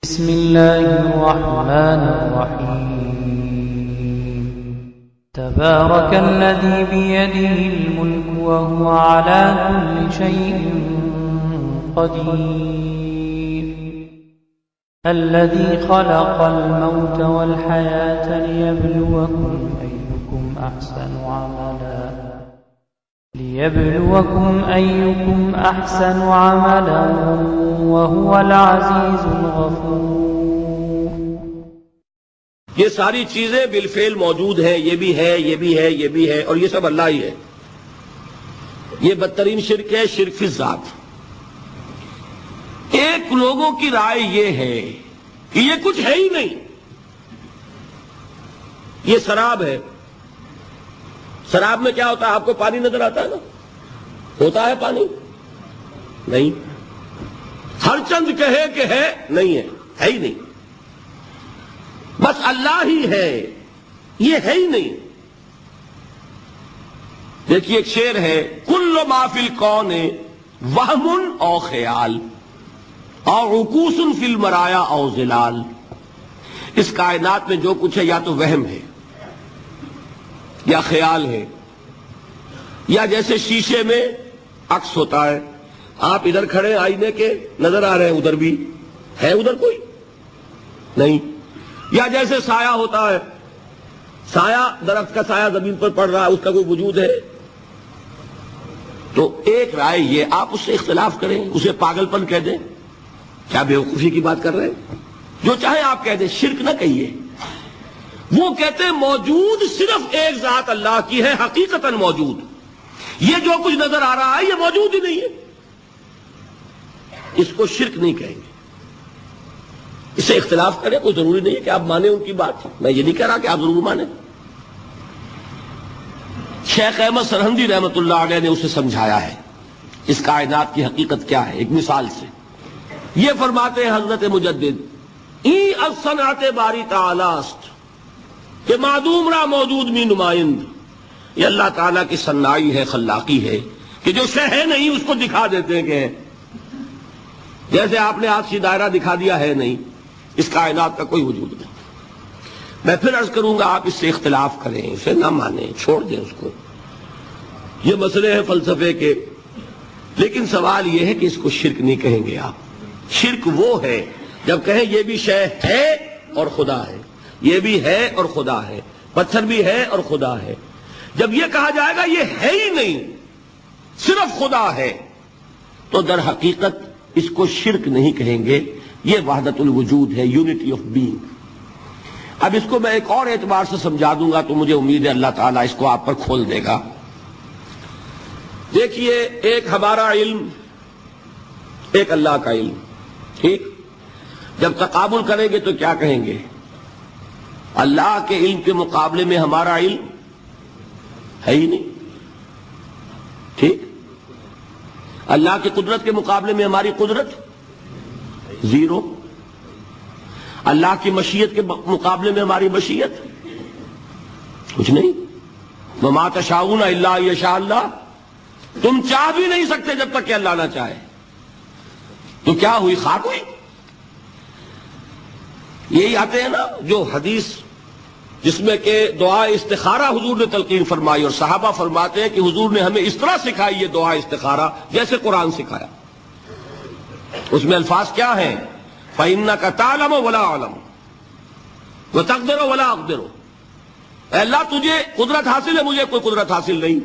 بسم الله الرحمن الرحيم تبارك الذي بيده الملك وهو على كل شيء قدير الذي خلق الموت والحياة ليبلوكم أيكم أحسن عملا وهو العزيز الغفور. یہ ساری چیزیں بالفعل موجود ہیں، یہ بھی ہے، یہ بھی ہے، یہ بھی ہے، اور یہ سب اللہ ہی ہے. یہ بدترین شرک ہے، شرک فی الذات. ایک لوگوں کی رائے یہ ہے کہ یہ کچھ ہے ہی نہیں، یہ سراب ہے. سراب میں کیا ہوتا ہے؟ آپ کو پانی نظر آتا ہے نا؟ ہوتا ہے پانی؟ نہیں. ہر چند کہے کہ ہے، نہیں ہے، ہے ہی نہیں. بس اللہ ہی ہے، یہ ہے ہی نہیں. دیکھیے ایک شعر ہے، کل ما فی الکون وہم او خیال اور عکوس فی المرایا او ظلال. اس کائنات میں جو کچھ ہے یا تو وہم ہے یا خیال ہے، یا جیسے شیشے میں عکس ہوتا ہے، آپ ادھر کھڑے آئینے کے نظر آ رہے ہیں، ادھر بھی ہے، ادھر کوئی نہیں. یا جیسے سایہ ہوتا ہے، سایہ درخت کا سایہ زمین پر پڑ رہا ہے، اس کا کوئی وجود ہے. تو ایک رائے یہ، آپ اس سے اختلاف کریں، اسے پاگل پن کہہ دیں، کیا بیوقوفی کی بات کر رہے ہیں؟ جو چاہے آپ کہہ دیں، شرک نہ کہیے. وہ کہتے ہیں موجود صرف ایک ذات اللہ کی ہے، حقیقتاً موجود. یہ جو کچھ نظر آ رہا ہے یہ موجود ہی نہیں ہے. اس کو شرک نہیں کہیں گے. اس سے اختلاف کریں، کوئی ضروری نہیں ہے کہ آپ مانیں ان کی بات. میں یہ نہیں کہہ رہا کہ آپ ضرور مانیں. شیخ احمد سرہندی رحمۃ اللہ علیہ نے اسے سمجھایا ہے اس کائنات کی حقیقت کیا ہے ایک مثال سے. یہ فرماتے ہیں حضرت مجدد، ای الصنعت باری تعالی است کہ معدوم را موجود می نمائند. یہ اللہ تعالیٰ کی صنائی ہے، خلاقی ہے کہ جو شے ہے نہیں اس کو دکھا دیتے ہیں کہ ہے. جیسے آپ نے آتشی دائرہ دکھا دیا ہے نہیں، اس کائنات کا کوئی وجود نہیں. میں پھر عرض کروں گا آپ اس سے اختلاف کریں، اسے نہ مانیں، چھوڑ دیں اس کو. یہ مسئلے ہیں فلسفے کے، لیکن سوال یہ ہے کہ اس کو شرک نہیں کہیں گے آپ. شرک وہ ہے جب کہیں یہ بھی شے ہے اور خدا ہے، یہ بھی ہے اور خدا ہے، پتھر بھی ہے اور خدا ہے. جب یہ کہا جائے گا یہ ہے ہی نہیں، صرف خدا ہے، تو در حقیقت اس کو شرک نہیں کہیں گے. یہ وحدت الوجود ہے، یونٹی آف بینگ. اب اس کو میں ایک اور اعتبار سے سمجھا دوں گا تو مجھے امید ہے اللہ تعالیٰ اس کو آپ پر کھول دے گا. دیکھیے ایک ہمارا علم، ایک اللہ کا علم، ٹھیک؟ جب تقابل کریں گے تو کیا کہیں گے؟ اللہ کے علم کے مقابلے میں ہمارا علم ہے ہی نہیں، ٹھیک؟ اللہ کی قدرت کے مقابلے میں ہماری قدرت زیرو. اللہ کی مشیت کے مقابلے میں ہماری مشیت کچھ نہیں. وما تشاؤون الا ان یشاء اللہ. تم چاہ بھی نہیں سکتے جب تک کہ اللہ نہ چاہے. تو کیا ہوئی؟ خاک ہوئی. یہی آتے ہیں نا جو حدیث جس میں کہ دعا استخارہ حضور نے تلقین فرمائی، اور صحابہ فرماتے ہیں کہ حضور نے ہمیں اس طرح سکھائی یہ دعا استخارہ جیسے قرآن سکھایا. اس میں الفاظ کیا ہیں؟ فَإِنَّكَ تَعْلَمُ وَلَا أَعْلَمُ وَتَقْدِرُ وَلَا أَقْدِرُ. اے اللہ تجھے قدرت حاصل ہے، مجھے کوئی قدرت حاصل نہیں.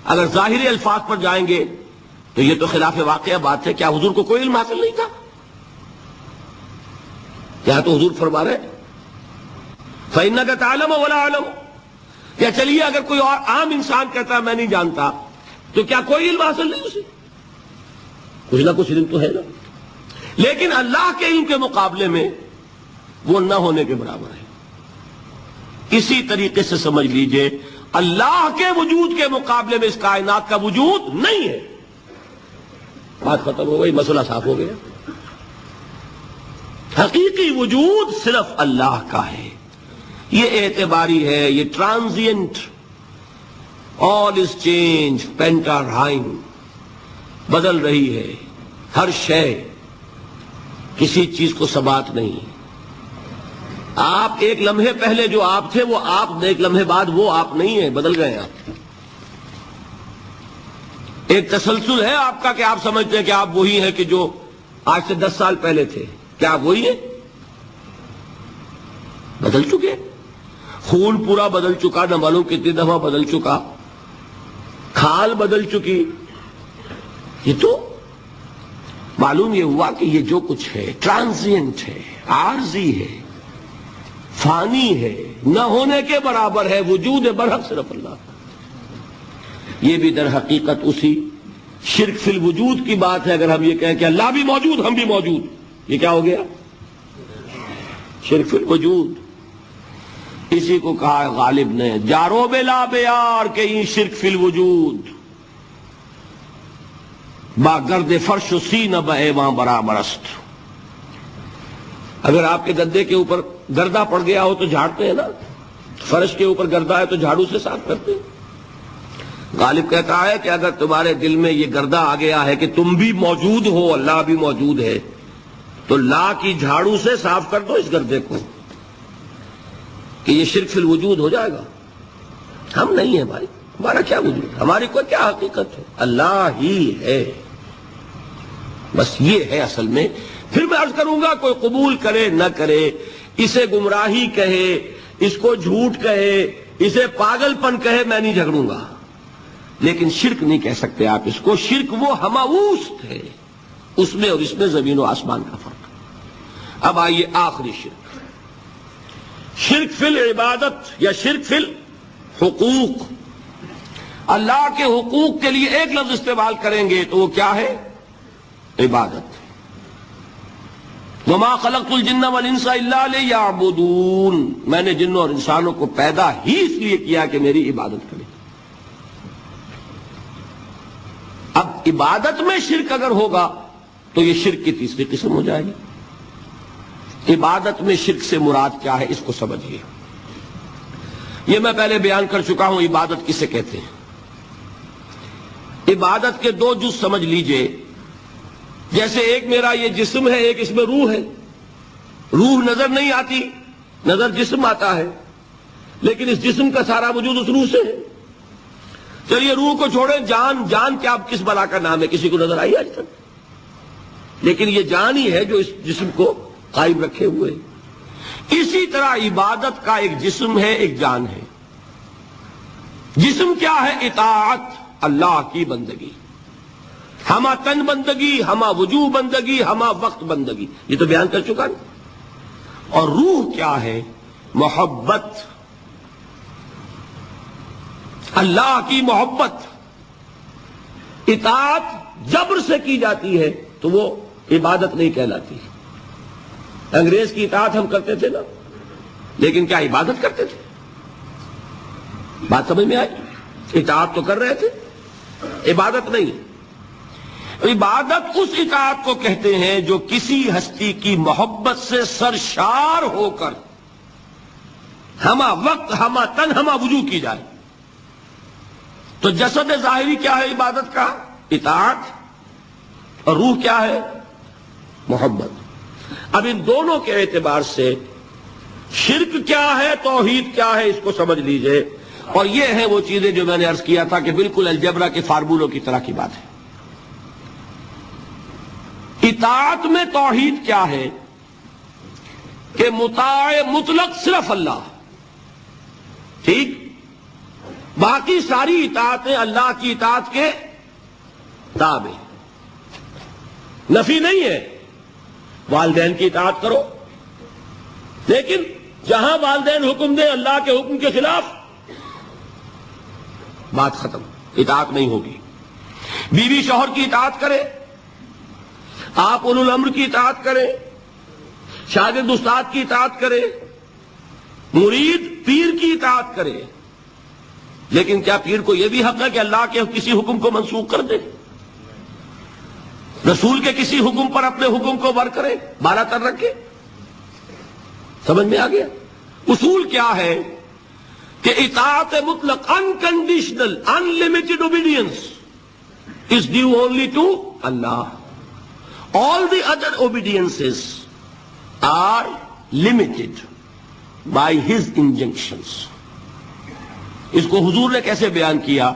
اگر ظاہری الفاظ پر جائیں گے تو یہ تو خلاف واقعہ بات ہے. کیا حضور کو کوئی علم حاصل نہیں تھا؟ کیا تو حضور فرما رہے فَإِنَّكَ تَعْلَمُ وَلَا أَعْلَمُ. یا چلیے اگر کوئی اور عام انسان کہتا ہے میں نہیں جانتا، تو کیا کوئی علم حاصل نہیں اسے؟ کچھ نہ کچھ علم تو ہے نا. لیکن اللہ کے علم کے مقابلے میں وہ نہ ہونے کے برابر ہے. اسی طریقے سے سمجھ لیجئے اللہ کے وجود کے مقابلے میں اس کائنات کا وجود نہیں ہے. بات ختم ہو گئی، مسئلہ صاف ہو گیا. حقیقی وجود صرف اللہ کا ہے. یہ اعتباری ہے، یہ ٹرانزینٹ. آل از چینج پینٹا رائم، بدل رہی ہے ہر شے. کسی چیز کو ثبات نہیں. آپ ایک لمحے پہلے جو آپ تھے وہ آپ، ایک لمحے بعد وہ آپ نہیں ہیں، بدل گئے آپ. ایک تسلسل ہے آپ کا کہ آپ سمجھتے ہیں کہ آپ وہی ہیں کہ جو آج سے 10 سال پہلے تھے. کیا آپ وہی ہیں؟ بدل چکے. خون پورا بدل چکا، نہ معلوم کتنی دفعہ بدل چکا، کھال بدل چکی. یہ تو معلوم یہ ہوا کہ یہ جو کچھ ہے ٹرانزینٹ ہے، عارضی ہے، فانی ہے، نہ ہونے کے برابر ہے. وجود برحق صرف اللہ. یہ بھی در حقیقت اسی شرک فی الوجود کی بات ہے. اگر ہم یہ کہیں کہ اللہ بھی موجود ہم بھی موجود، یہ کیا ہو گیا؟ شرک فی الوجود. اسی کو کہا ہے غالب نے جارو بلا بیار کہ این شرک فی الوجود، با گرد فرش و سینہ با ایوان برابر است. اگر آپ کے گدے کے اوپر گردہ پڑ گیا ہو تو جھاڑتے ہیں نا، فرش کے اوپر گردہ ہے تو جھاڑو سے صاف کرتے ہیں. غالب کہتا ہے کہ اگر تمہارے دل میں یہ گردہ آ گیا ہے کہ تم بھی موجود ہو، اللہ بھی موجود ہے، تو لا کی جھاڑو سے صاف کر دو اس گردے کو، کہ یہ شرک فی الوجود ہو جائے گا. ہم نہیں ہیں بھائی، ہمارا کیا وجود، ہماری کوئی کیا حقیقت ہے، اللہ ہی ہے. بس یہ ہے اصل میں. پھر میں عرض کروں گا کوئی قبول کرے نہ کرے، اسے گمراہی کہے، اس کو جھوٹ کہے، اسے پاگل پن کہے، میں نہیں جھگڑوں گا، لیکن شرک نہیں کہہ سکتے آپ اس کو. شرک وہ ہماوست ہے، اس میں اور اس میں زمین و آسمان کا فرق. اب آئیے آخری شرک، شرک فی العبادت یا شرک فی الحقوق. اللہ کے حقوق کے لیے ایک لفظ استعمال کریں گے تو وہ کیا ہے؟ عبادت. وما خلقت الجن والانس الا لیعبدون، میں نے جنوں اور انسانوں کو پیدا ہی اس لیے کیا کہ میری عبادت کریں. اب عبادت میں شرک اگر ہوگا تو یہ شرک کی تیسری قسم ہو جائے گی. عبادت میں شرک سے مراد کیا ہے اس کو سمجھیے. یہ میں پہلے بیان کر چکا ہوں عبادت کسے کہتے ہیں. عبادت کے 2 جز سمجھ لیجئے. جیسے ایک میرا یہ جسم ہے، ایک اس میں روح ہے. روح نظر نہیں آتی، نظر جسم آتا ہے، لیکن اس جسم کا سارا وجود اس روح سے ہے. چلیے روح کو چھوڑیں، جان. جان کیا کس بلا کا نام ہے؟ کسی کو نظر آئی آج تک؟ لیکن یہ جان ہی ہے جو اس جسم کو قائم رکھے ہوئے. اسی طرح عبادت کا ایک جسم ہے، ایک جان ہے. جسم کیا ہے؟ اطاعت، اللہ کی بندگی، ہما تن بندگی، ہما وجوہ بندگی، ہما وقت بندگی. یہ تو بیان کر چکا نا. اور روح کیا ہے؟ محبت، اللہ کی محبت. اطاعت جبر سے کی جاتی ہے تو وہ عبادت نہیں کہلاتی. انگریز کی اطاعت ہم کرتے تھے نا، لیکن کیا عبادت کرتے تھے؟ بات سمجھ میں آئی؟ اطاعت تو کر رہے تھے، عبادت نہیں. عبادت اس اطاعت کو کہتے ہیں جو کسی ہستی کی محبت سے سرشار ہو کر ہما وقت، ہما تن، ہما وجوہ کی جائے. تو جسد ظاہری کیا ہے عبادت کا؟ اطاعت. اور روح کیا ہے؟ محبت. اب ان دونوں کے اعتبار سے شرک کیا ہے، توحید کیا ہے، اس کو سمجھ لیجئے. اور یہ ہیں وہ چیزیں جو میں نے عرض کیا تھا کہ بالکل الجبرا کے فارمولوں کی طرح کی بات ہے. اطاعت میں توحید کیا ہے کہ مطاع مطلق صرف اللہ، ٹھیک، باقی ساری اطاعتیں اللہ کی اطاعت کے تابع. نفی نہیں ہے، والدین کی اطاعت کرو، لیکن جہاں والدین حکم دیں اللہ کے حکم کے خلاف، بات ختم، اطاعت نہیں ہوگی. بیوی شوہر کی اطاعت کرے، آپ اولو الامر کی اطاعت کریں، شاگرد استاد کی اطاعت کرے، مرید پیر کی اطاعت کرے، لیکن کیا پیر کو یہ بھی حق ہے کہ اللہ کے کسی حکم کو منسوخ کر دے؟ رسول کے کسی حکم پر اپنے حکم کو بر کرے، بالا تر رکھے؟ سمجھ میں آ گیا؟ اصول کیا ہے کہ اطاعت مطلق، unconditional, unlimited obedience is due only to Allah. All the other obediences are limited by his injunctions. اس کو حضور نے کیسے بیان کیا؟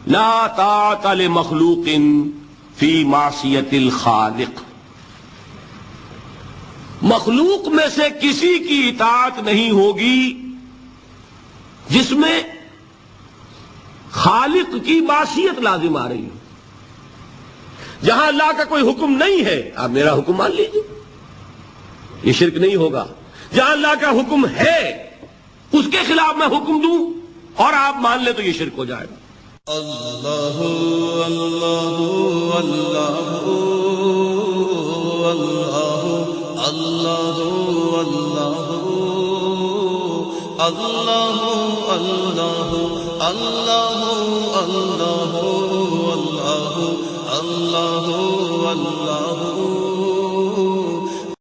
لا طاعت لمخلوق فی معصیت الخالق. مخلوق میں سے کسی کی اطاعت نہیں ہوگی جس میں خالق کی معصیت لازم آ رہی ہو. جہاں اللہ کا کوئی حکم نہیں ہے آپ میرا حکم مان لیجیے، یہ شرک نہیں ہوگا. جہاں اللہ کا حکم ہے اس کے خلاف میں حکم دوں اور آپ مان لیں تو یہ شرک ہو جائے گا. اللہ اللہ اللہ اللہ اللہ اللہ اللہ اللہ اللہ اللہ اللہ اللہ